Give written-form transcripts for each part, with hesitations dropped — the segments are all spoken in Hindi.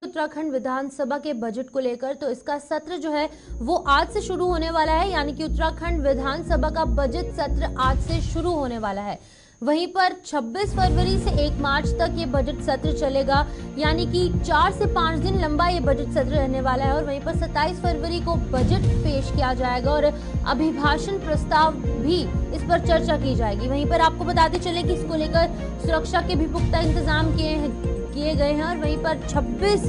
उत्तराखंड विधानसभा के बजट को लेकर तो इसका सत्र जो है वो आज से शुरू होने वाला है, यानी कि उत्तराखंड विधानसभा का बजट सत्र आज से शुरू होने वाला है। वहीं पर 26 फरवरी से 1 मार्च तक ये बजट सत्र चलेगा, यानी कि 4 से 5 दिन लंबा ये बजट सत्र रहने वाला है। और वहीं पर 27 फरवरी को बजट पेश किया जाएगा और अभिभाषण प्रस्ताव भी इस पर चर्चा की जाएगी। वहीं पर आपको बताते चले कि इसको लेकर सुरक्षा के भी पुख्ता इंतजाम किए गए हैं। और वहीं पर 26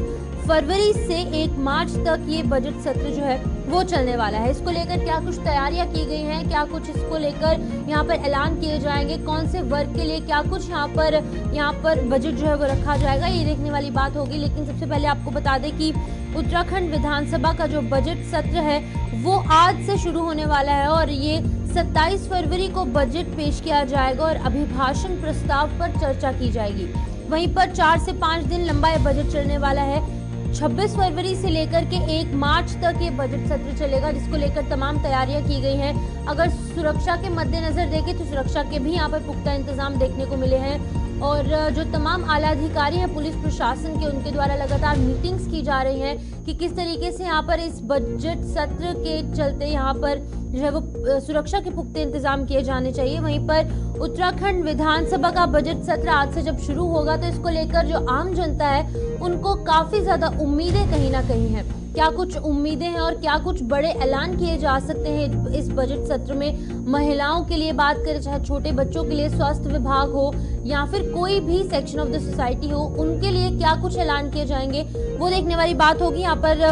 फरवरी से 1 मार्च तक ये बजट सत्र जो है वो चलने वाला है। इसको लेकर क्या कुछ तैयारियां की गई हैं, क्या कुछ इसको लेकर यहाँ पर ऐलान किए जाएंगे, कौन से वर्ग के लिए क्या कुछ यहाँ पर बजट जो है वो रखा जाएगा, ये देखने वाली बात होगी। लेकिन सबसे पहले आपको बता दें कि उत्तराखंड विधानसभा का जो बजट सत्र है वो आज से शुरू होने वाला है और ये 27 फरवरी को बजट पेश किया जाएगा और अभिभाषण प्रस्ताव पर चर्चा की जाएगी। वहीं पर 4 से 5 दिन लंबा ये बजट चलने वाला है। 26 फरवरी से लेकर के 1 मार्च तक ये बजट सत्र चलेगा, जिसको लेकर तमाम तैयारियां की गई हैं। अगर सुरक्षा के मद्देनजर देखें तो सुरक्षा के भी यहाँ पर पुख्ता इंतजाम देखने को मिले हैं और जो तमाम आला अधिकारी हैं पुलिस प्रशासन के, उनके द्वारा लगातार मीटिंग्स की जा रही हैं कि किस तरीके से यहाँ पर इस बजट सत्र के चलते यहाँ पर जो है वो सुरक्षा के पुख्ते इंतजाम किए जाने चाहिए। वहीं पर उत्तराखंड विधानसभा का बजट सत्र आज से जब शुरू होगा तो इसको लेकर जो आम जनता है उनको काफी ज्यादा उम्मीदें कहीं ना कहीं हैं। क्या कुछ उम्मीदें हैं और क्या कुछ बड़े ऐलान किए जा सकते हैं इस बजट सत्र में। महिलाओं के लिए बात करें, चाहे छोटे बच्चों के लिए स्वास्थ्य विभाग हो या फिर कोई भी सेक्शन ऑफ द सोसाइटी हो, उनके लिए क्या कुछ ऐलान किए जाएंगे वो देखने वाली बात होगी। यहाँ पर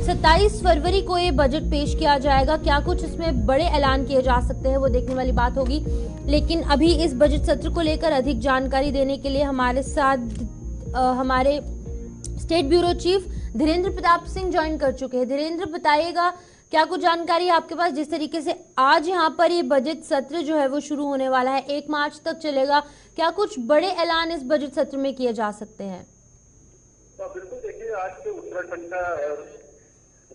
27 फरवरी को ये बजट पेश किया जाएगा, क्या कुछ इसमें बड़े ऐलान किए जा सकते हैं वो देखने वाली बात होगी। लेकिन अभी इस बजट सत्र को लेकर अधिक जानकारी देने के लिए हमारे साथ हमारे state bureau chief Dhirendra Pratap Singh join कर चुके हैं। धीरेन्द्र, बताइएगा क्या कुछ जानकारी है आपके पास, जिस तरीके से आज यहाँ पर ये बजट सत्र जो है वो शुरू होने वाला है, 1 मार्च तक चलेगा, क्या कुछ बड़े ऐलान इस बजट सत्र में किए जा सकते हैं? तो बिल्कुल देखिए, आज से उत्तराखंड का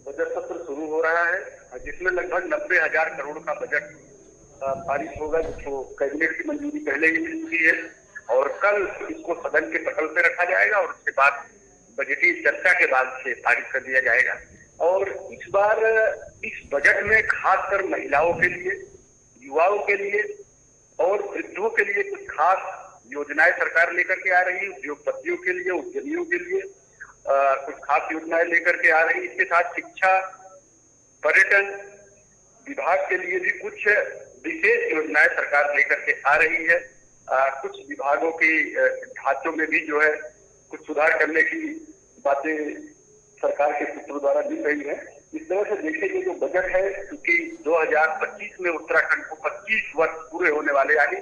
बजट सत्र शुरू हो रहा है, जिसमें लगभग 90,000 करोड़ का बजट पारित होगा, जिसको कैबिनेट की मंजूरी पहले ही मिल चुकी है और कल इसको सदन के पटल पे रखा जाएगा और उसके बाद बजटीय चर्चा के बाद से पारित कर दिया जाएगा। और इस बार इस बजट में खासकर महिलाओं के लिए, युवाओं के लिए और वृद्धों के लिए कुछ खास योजनाएं सरकार लेकर के आ रही है। उद्योगपतियों के लिए, उद्यमियों के लिए कुछ खास योजनाएं लेकर के आ रही है। इसके साथ शिक्षा, पर्यटन विभाग के लिए भी कुछ विशेष योजनाएं सरकार लेकर के आ रही है। कुछ विभागों की ढांचों में भी जो है कुछ सुधार करने की बातें सरकार के सूत्रों द्वारा मिल रही है। इस तरह से देखेंगे जो बजट है, क्योंकि 2025 में उत्तराखंड को 25 वर्ष पूरे होने वाले, यानी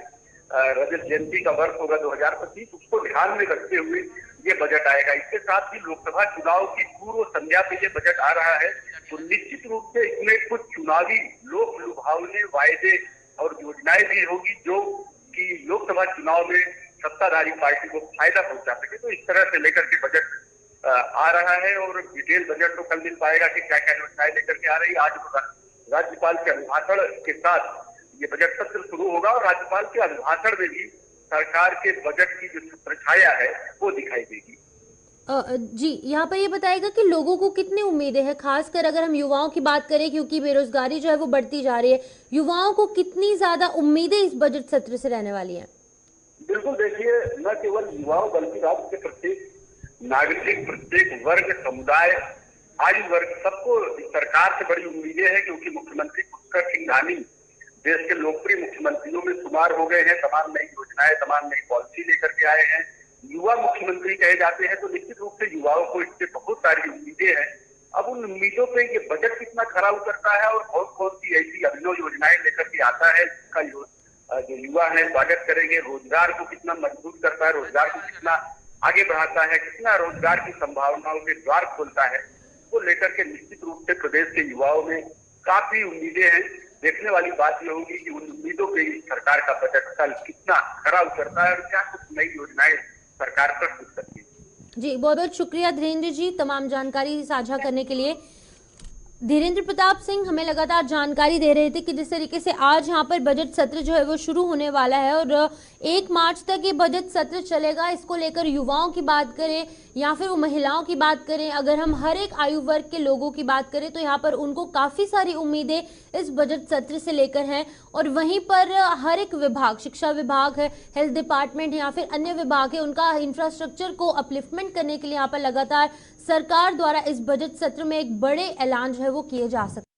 रजत जयंती का वर्ष होगा 2025, उसको ध्यान में रखते हुए ये बजट आएगा। इसके साथ ही लोकसभा चुनाव की पूर्व संध्या पे ये बजट आ रहा है, तो निश्चित रूप से इसमें कुछ चुनावी लोक लुभावने वायदे और योजनाएं भी होगी जो कि लोकसभा चुनाव में सत्ताधारी पार्टी को फायदा पहुंचा सके। तो इस तरह से लेकर के बजट आ रहा है और डिटेल बजट तो कल मिल पाएगा कि क्या क्या योजनाएं लेकर के आ रही है। आज राज्यपाल के अभिभाषण के साथ ये बजट सत्र शुरू होगा और राज्यपाल के अभिभाषण में भी सरकार के बजट की जो छत्रछाया है वो दिखाई देगी। जी, यहाँ पर ये बताएगा कि लोगों को कितनी उम्मीदें हैं, खासकर अगर हम युवाओं की बात करें, क्योंकि बेरोजगारी जो है वो बढ़ती जा रही है, युवाओं को कितनी ज्यादा उम्मीदें इस बजट सत्र से रहने वाली हैं? बिल्कुल देखिए, न केवल युवाओं बल्कि राज्य के प्रत्येक नागरिक, प्रत्येक वर्ग, समुदाय, आयु वर्ग, सबको सरकार से बड़ी उम्मीदें हैं, क्योंकि मुख्यमंत्री पुष्कर सिंह धामी देश के लोकप्रिय मुख्यमंत्रियों में शुमार हो गए हैं। तमाम नई योजनाएं, तमाम नई पॉलिसी लेकर के आए हैं। युवा मुख्यमंत्री कहे जाते हैं, तो निश्चित रूप से युवाओं को इससे बहुत सारी उम्मीदें हैं। अब उन उम्मीदों पे ये बजट कितना खरा उतरता है और कौन कौन सी ऐसी अभिनव योजनाएं लेकर के आता है, इसका जो युवा है स्वागत करेंगे। रोजगार को कितना मजबूत करता है, रोजगार को कितना आगे बढ़ाता है, कितना रोजगार की संभावनाओं के द्वार खोलता है, वो लेकर के निश्चित रूप से प्रदेश के युवाओं में काफी उम्मीदें हैं। देखने वाली बात यह होगी कि उन उम्मीदों पे सरकार का बजट कल कितना खरा उतरता है और क्या कुछ नई योजनाएं सरकार प्रस्तुत करती है। जी, बहुत बहुत शुक्रिया धीरेन्द्र जी तमाम जानकारी साझा करने के लिए। धीरेन्द्र प्रताप सिंह हमें लगातार जानकारी दे रहे थे कि जिस तरीके से आज यहाँ पर बजट सत्र जो है वो शुरू होने वाला है और 1 मार्च तक ये बजट सत्र चलेगा। इसको लेकर युवाओं की बात करें या फिर वो महिलाओं की बात करें, अगर हम हर एक आयु वर्ग के लोगों की बात करें तो यहाँ पर उनको काफ़ी सारी उम्मीदें इस बजट सत्र से लेकर हैं। और वहीं पर हर एक विभाग, शिक्षा विभाग है, हेल्थ डिपार्टमेंट या फिर अन्य विभाग है, उनका इंफ्रास्ट्रक्चर को अपलिफ्टमेंट करने के लिए यहाँ पर लगातार सरकार द्वारा इस बजट सत्र में एक बड़े ऐलान जो है वो किए जा सकते।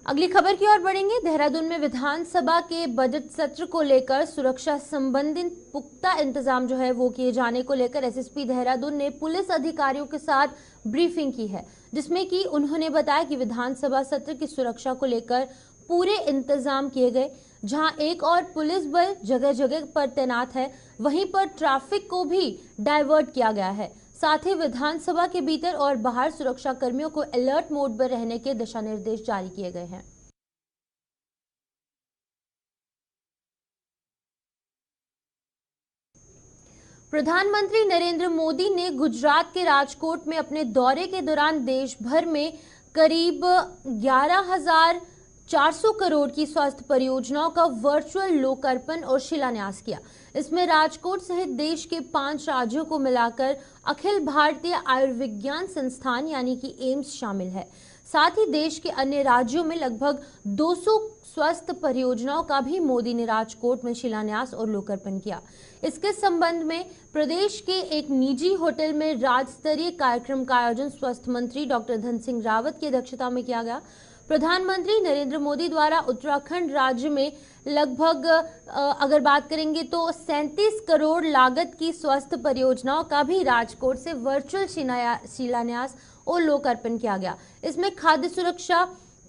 अगली खबर की ओर बढ़ेंगे। देहरादून में विधानसभा के बजट सत्र को लेकर सुरक्षा संबंधित पुख्ता इंतजाम जो है वो किए जाने को लेकर एसएसपी देहरादून ने पुलिस अधिकारियों के साथ ब्रीफिंग की है, जिसमें कि उन्होंने बताया कि विधानसभा सत्र की सुरक्षा को लेकर पूरे इंतजाम किए गए। जहां एक और पुलिस बल जगह जगह पर तैनात है, वहीं पर ट्रैफिक को भी डाइवर्ट किया गया है। साथ ही विधानसभा के भीतर और बाहर सुरक्षा कर्मियों को अलर्ट मोड पर रहने के दिशा निर्देश जारी किए गए हैं। प्रधानमंत्री नरेंद्र मोदी ने गुजरात के राजकोट में अपने दौरे के दौरान देश भर में करीब 11,400 करोड़ की स्वास्थ्य परियोजनाओं का वर्चुअल लोकार्पण और शिलान्यास किया। इसमें राजकोट सहित देश के 5 राज्यों को मिलाकर अखिल भारतीय आयुर्विज्ञान संस्थान यानी कि एम्स शामिल है। साथ ही देश के अन्य राज्यों में लगभग 200 स्वास्थ्य परियोजनाओं का भी मोदी ने राजकोट में शिलान्यास और लोकार्पण किया। इसके संबंध में प्रदेश के एक निजी होटल में राज्य स्तरीय कार्यक्रम का आयोजन स्वास्थ्य मंत्री डॉक्टर धन सिंह रावत की अध्यक्षता में किया गया। प्रधानमंत्री नरेंद्र मोदी द्वारा उत्तराखंड राज्य में लगभग अगर बात करेंगे तो 37 करोड़ लागत की स्वास्थ्य परियोजनाओं का भी राजकोट से वर्चुअल शिलान्यास और लोकार्पण किया गया। इसमें खाद्य सुरक्षा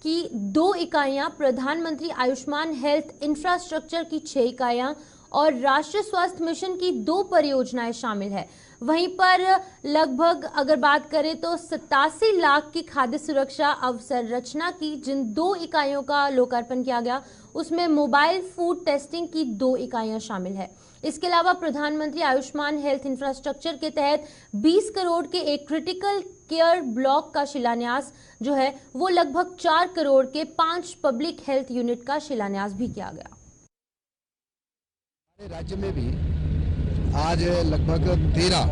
की 2 इकाइयां, प्रधानमंत्री आयुष्मान हेल्थ इंफ्रास्ट्रक्चर की 6 इकाइयां और राष्ट्रीय स्वास्थ्य मिशन की 2 परियोजनाएं शामिल है। वहीं पर लगभग अगर बात करें तो 87 लाख की खाद्य सुरक्षा अवसंरचना की जिन 2 इकाइयों का लोकार्पण किया गया, उसमें मोबाइल फूड टेस्टिंग की 2 इकाइयां शामिल है। इसके अलावा प्रधानमंत्री आयुष्मान हेल्थ इंफ्रास्ट्रक्चर के तहत 20 करोड़ के एक क्रिटिकल केयर ब्लॉक का शिलान्यास जो है वो लगभग 4 करोड़ के 5 पब्लिक हेल्थ यूनिट का शिलान्यास भी किया गया। राज्य में भी आज लगभग 13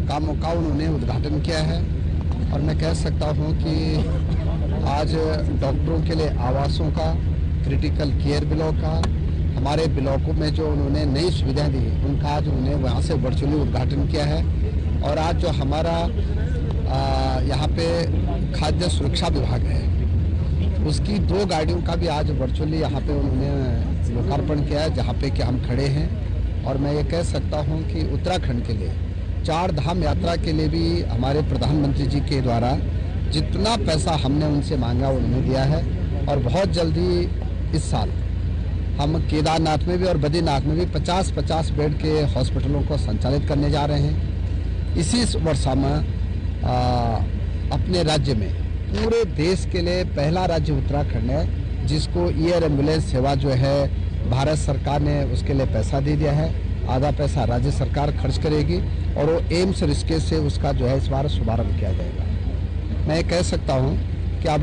कामों का उन्होंने उद्घाटन किया है और मैं कह सकता हूं कि आज डॉक्टरों के लिए आवासों का, क्रिटिकल केयर ब्लॉक का, हमारे ब्लॉकों में जो उन्होंने नई सुविधाएं दी उनका आज उन्होंने वहां से वर्चुअली उद्घाटन किया है। और आज जो हमारा यहाँ पे खाद्य सुरक्षा विभाग है उसकी 2 गाड़ियों का भी आज वर्चुअली यहाँ पे उन्होंने लोकार्पण किया है, जहाँ पे कि हम खड़े हैं। और मैं ये कह सकता हूँ कि उत्तराखंड के लिए 4 धाम यात्रा के लिए भी हमारे प्रधानमंत्री जी के द्वारा जितना पैसा हमने उनसे मांगा उन्होंने दिया है। और बहुत जल्दी इस साल हम केदारनाथ में भी और बद्रीनाथ में भी 50-50 बेड के हॉस्पिटलों को संचालित करने जा रहे हैं। इसी वर्ष हम अपने राज्य में पूरे देश के लिए पहला राज्य उत्तराखंड है जिसको एयर एम्बुलेंस सेवा जो है भारत सरकार ने उसके लिए पैसा दे दिया है। आधा पैसा राज्य सरकार खर्च करेगी और वो एम्स ऋषिकेश से उसका जो है इस बार शुभारंभ किया जाएगा। मैं कह सकता हूँ कि अब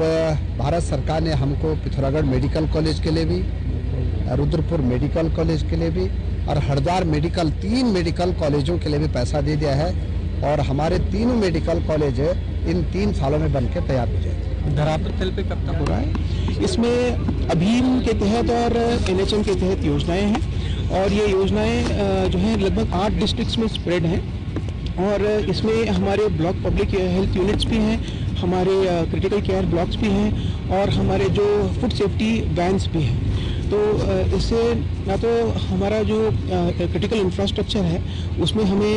भारत सरकार ने हमको पिथौरागढ़ मेडिकल कॉलेज के लिए भी, रुद्रपुर मेडिकल कॉलेज के लिए भी और हरिद्वार मेडिकल 3 मेडिकल कॉलेजों के लिए भी पैसा दे दिया है और हमारे 3 मेडिकल कॉलेज इन 3 सालों में बनकर तैयार हो जाएंगे। धरातल तल पे कब तक हो रहा है? इसमें अभीम के तहत और एनएचएम के तहत योजनाएं हैं और ये योजनाएं जो हैं लगभग 8 डिस्ट्रिक्ट्स में स्प्रेड हैं और इसमें हमारे ब्लॉक पब्लिक हेल्थ यूनिट्स भी हैं, हमारे क्रिटिकल केयर ब्लॉक्स भी हैं और हमारे जो फूड सेफ्टी वैन्स भी हैं। तो इससे ना तो हमारा जो क्रिटिकल इंफ्रास्ट्रक्चर है उसमें हमें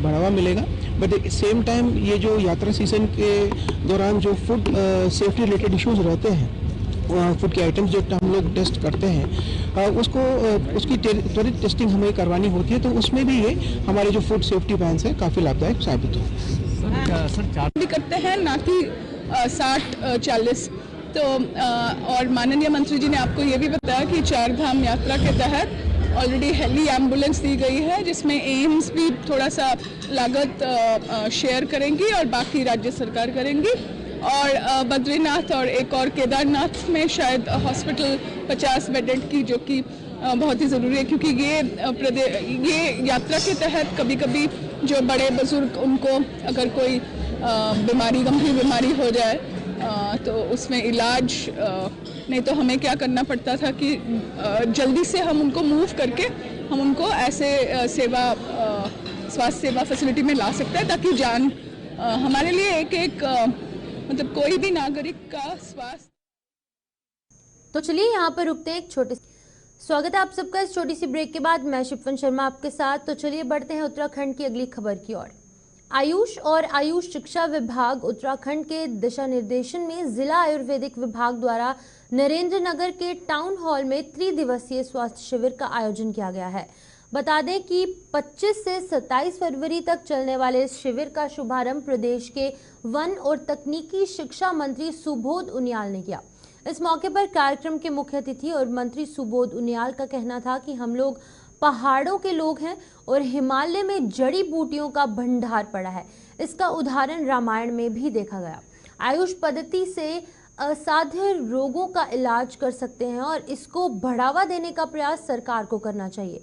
बढ़ावा मिलेगा, बट एट सेम टाइम ये जो यात्रा सीजन के दौरान जो फूड सेफ्टी रिलेटेड इश्यूज रहते हैं, फूड के आइटम्स जो हम लोग टेस्ट करते हैं उसकी त्वरित टेस्टिंग हमें करवानी होती है, तो उसमें भी ये हमारे जो फूड सेफ्टी वैन्स है काफ़ी लाभदायक साबित हो। सर करते हैं ना कि 60-40 तो और माननीय मंत्री जी ने आपको ये भी बताया कि 4 धाम यात्रा के तहत ऑलरेडी हेली एम्बुलेंस दी गई है, जिसमें एम्स भी थोड़ा सा लागत शेयर करेंगी और बाकी राज्य सरकार करेंगी। और बद्रीनाथ और एक और केदारनाथ में शायद हॉस्पिटल 50 बेडेड की, जो कि बहुत ही ज़रूरी है, क्योंकि ये यात्रा के तहत कभी कभी जो बड़े बुजुर्ग, उनको अगर कोई बीमारी, गंभीर बीमारी हो जाए तो उसमें इलाज नहीं तो हमें क्या करना पड़ता था कि जल्दी से हम उनको मूव करके हम उनको ऐसे स्वास्थ्य सेवा फैसिलिटी में ला सकते हैं, ताकि जान हमारे लिए एक मतलब कोई भी नागरिक का स्वास्थ्य। तो चलिए यहाँ पर रुकते हैं, एक छोटे स्वागत है आप सबका इस छोटी सी ब्रेक के बाद। मैं शिफन शर्मा आपके साथ। तो चलिए बढ़ते हैं उत्तराखंड की अगली खबर की ओर। आयुष और आयुष शिक्षा विभाग उत्तराखंड के दिशा निर्देशन में जिला आयुर्वेदिक विभाग द्वारा नरेंद्र नगर के टाउन हॉल में त्रिदिवसीय स्वास्थ्य शिविर का आयोजन किया गया है। बता दें कि 25 से 27 फरवरी तक चलने वाले इस शिविर का शुभारंभ प्रदेश के वन और तकनीकी शिक्षा मंत्री सुबोध उनियाल ने किया। इस मौके पर कार्यक्रम के मुख्य अतिथि और मंत्री सुबोध उनियाल का कहना था कि हम लोग पहाड़ों के लोग हैं और हिमालय में जड़ी बूटियों का भंडार पड़ा है। इसका उदाहरण रामायण में भी देखा गया। आयुष पद्धति से असाध्य रोगों का इलाज कर सकते हैं और इसको बढ़ावा देने का प्रयास सरकार को करना चाहिए।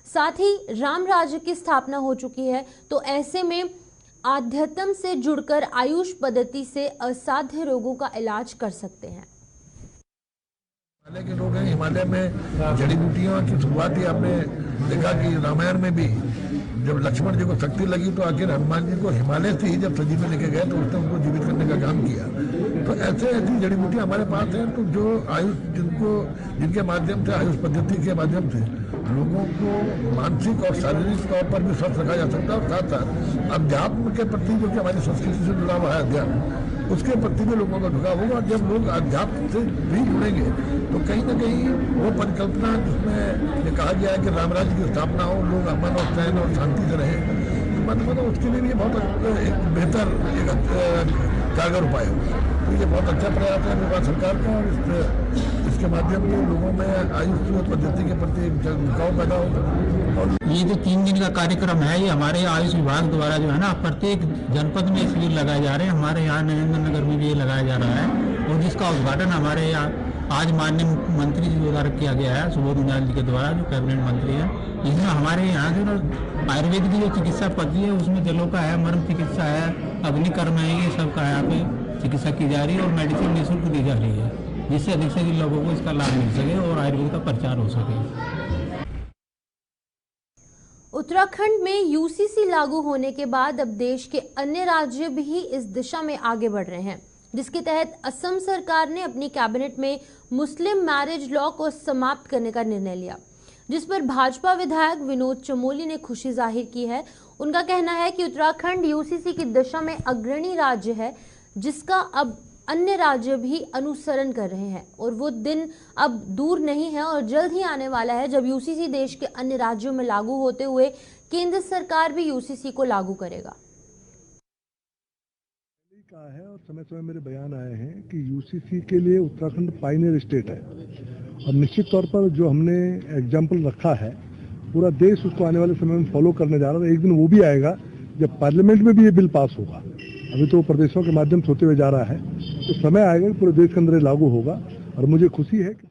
साथ ही राम राज्य की स्थापना हो चुकी है, तो ऐसे में आध्यात्म से जुड़कर आयुष पद्धति से असाध्य रोगों का इलाज कर सकते हैं। हिमालय के लोग हैं, हिमालय में जड़ी बूटियों की शुरुआत ही आपने देखा कि रामायण में भी जब लक्ष्मण जी को शक्ति लगी तो आखिर हनुमान जी को हिमालय से ही जब सजी में लेके गए तो उसने उनको जीवित करने का काम किया। तो ऐसी जड़ी बूटियां हमारे पास हैं, तो जो आयुष जिनके माध्यम से, आयुष पद्धति के माध्यम से लोगों को मानसिक और शारीरिक तौर पर भी स्वस्थ रखा जा सकता है। और साथ साथ अध्यात्म के प्रति, जो कि हमारी संस्कृति से जुड़ा हुआ है अध्यात्म, उसके प्रति भी लोगों का झुकाव होगा। और जब लोग अध्यात्म से भी जुड़ेंगे तो कहीं ना कहीं वो परिकल्पना जिसमें ये कहा गया है कि राम राज्य की स्थापना हो, लोग अमन और चैन और शांति से रहें, तो मतलब उसके लिए भी बहुत एक बेहतर कारगर उपाय होगा। तो ये बहुत अच्छा प्रयास है नेपाल सरकार का, और इसके माध्यम से लोगों में आयुष पद्धति के प्रति झुकाव पैदा होगा। और ये जो 3 दिन का कार्यक्रम है, ये हमारे आयुष विभाग द्वारा जो है ना, प्रत्येक जनपद में शिविर लगाए जा रहे हैं। हमारे यहाँ नरेंद्र नगर में भी ये लगाया जा रहा है, और जिसका उद्घाटन हमारे यहाँ आज माननीय मंत्री जी द्वारा किया गया है, सुबोध उनियाल जी के द्वारा, जो कैबिनेट मंत्री हैं। इसमें हमारे यहाँ जो आयुर्वेद की जो चिकित्सा पद्धति है, उसमें जलों का है, मर्म चिकित्सा है, अग्निकर्म है, ये सब का यहाँ पे चिकित्सा की जा रही है और मेडिसिन निःशुल्क दी जा रही है, जिससे अधिक से अधिक लोगों को इसका लाभ मिल सके और आयुर्वेद का प्रचार हो सके। उत्तराखंड में यूसीसी लागू होने के बाद अब देश के अन्य राज्य भी इस दिशा में आगे बढ़ रहे हैं, जिसके तहत असम सरकार ने अपनी कैबिनेट में मुस्लिम मैरिज लॉ को समाप्त करने का निर्णय लिया, जिस पर भाजपा विधायक विनोद चमोली ने खुशी जाहिर की है। उनका कहना है कि उत्तराखंड यूसीसी की दिशा में अग्रणी राज्य है, जिसका अब अन्य राज्य भी अनुसरण कर रहे हैं, और वो दिन अब दूर नहीं है और जल्द ही आने वाला है जब यूसीसी देश के अन्य राज्यों में लागू होते हुए केंद्र सरकार भी यूसीसी को लागू करेगा। कहा है और समय समय मेरे बयान आए हैं कि यूसीसी के लिए उत्तराखंड पायनियर स्टेट है, और निश्चित तौर पर जो हमने एग्जाम्पल रखा है, पूरा देश उसको आने वाले समय में फॉलो करने जा रहा है। एक दिन वो भी आएगा जब पार्लियामेंट में भी ये बिल पास होगा। अभी तो प्रदेशों के माध्यम से होते हुए जा रहा है, तो समय आएगा कि पूरे देश के अंदर लागू होगा, और मुझे खुशी है कि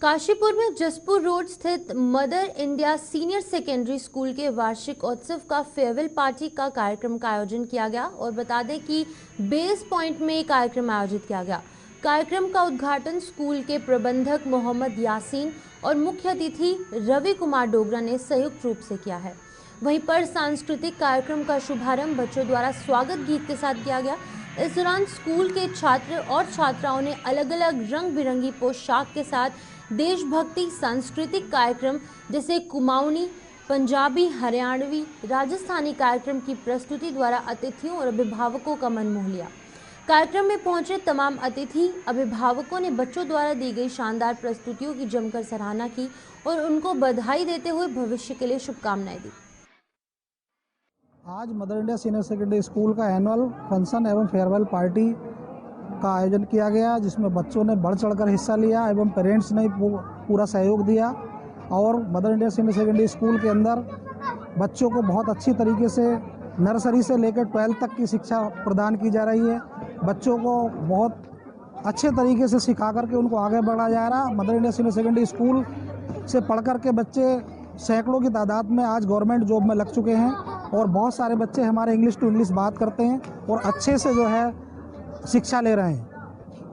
काशीपुर में जसपुर रोड स्थित mother India senior secondary school के वार्षिक उत्सव का फेयरवेल पार्टी का कार्यक्रम का आयोजन किया गया। और बता दें कि बेस पॉइंट में कार्यक्रम आयोजित किया गया। कार्यक्रम का उद्घाटन स्कूल के प्रबंधक मोहम्मद यासीन और मुख्य अतिथि रवि कुमार डोगरा ने संयुक्त रूप से किया है। वहीं पर सांस्कृतिक कार्यक्रम का शुभारंभ बच्चों द्वारा स्वागत गीत के साथ किया गया। इस दौरान स्कूल के छात्र और छात्राओं ने अलग अलग रंग बिरंगी पोशाक के साथ देशभक्ति सांस्कृतिक कार्यक्रम जैसे कुमाऊनी, पंजाबी, हरियाणवी, राजस्थानी कार्यक्रम की प्रस्तुति द्वारा अतिथियों और अभिभावकों का मन मोह लिया। कार्यक्रम में पहुंचे तमाम अतिथि अभिभावकों ने बच्चों द्वारा दी गई शानदार प्रस्तुतियों की जमकर सराहना की और उनको बधाई देते हुए भविष्य के लिए शुभकामनाएं दी। आज mother India senior secondary school का एनुअल फंक्शन एवं फेयरवेल पार्टी का आयोजन किया गया, जिसमें बच्चों ने बढ़ चढ़कर हिस्सा लिया एवं पेरेंट्स ने पूरा सहयोग दिया। और mother India senior secondary school के अंदर बच्चों को बहुत अच्छी तरीके से नर्सरी से लेकर 12th तक की शिक्षा प्रदान की जा रही है। बच्चों को बहुत अच्छे तरीके से सिखा करके उनको आगे बढ़ाया जा रहा है। Mother India senior secondary school से पढ़ कर के बच्चे सैकड़ों की तादाद में आज गवर्नमेंट जॉब में लग चुके हैं और बहुत सारे बच्चे हमारे इंग्लिश टू इंग्लिश बात करते हैं और अच्छे से जो है शिक्षा ले रहे हैं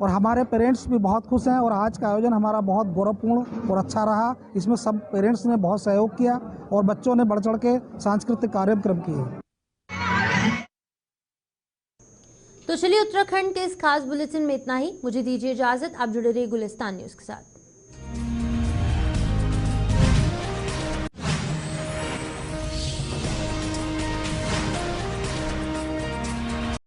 और हमारे पेरेंट्स भी बहुत खुश हैं। और आज का आयोजन हमारा बहुत गौरवपूर्ण और अच्छा रहा। इसमें सब पेरेंट्स ने बहुत सहयोग किया और बच्चों ने बढ़ चढ़ के सांस्कृतिक कार्यक्रम किए। तो चलिए उत्तराखंड के इस खास बुलेटिन में इतना ही। मुझे दीजिए इजाजत। आप जुड़े रहिए गुलिस्तान न्यूज़ के साथ।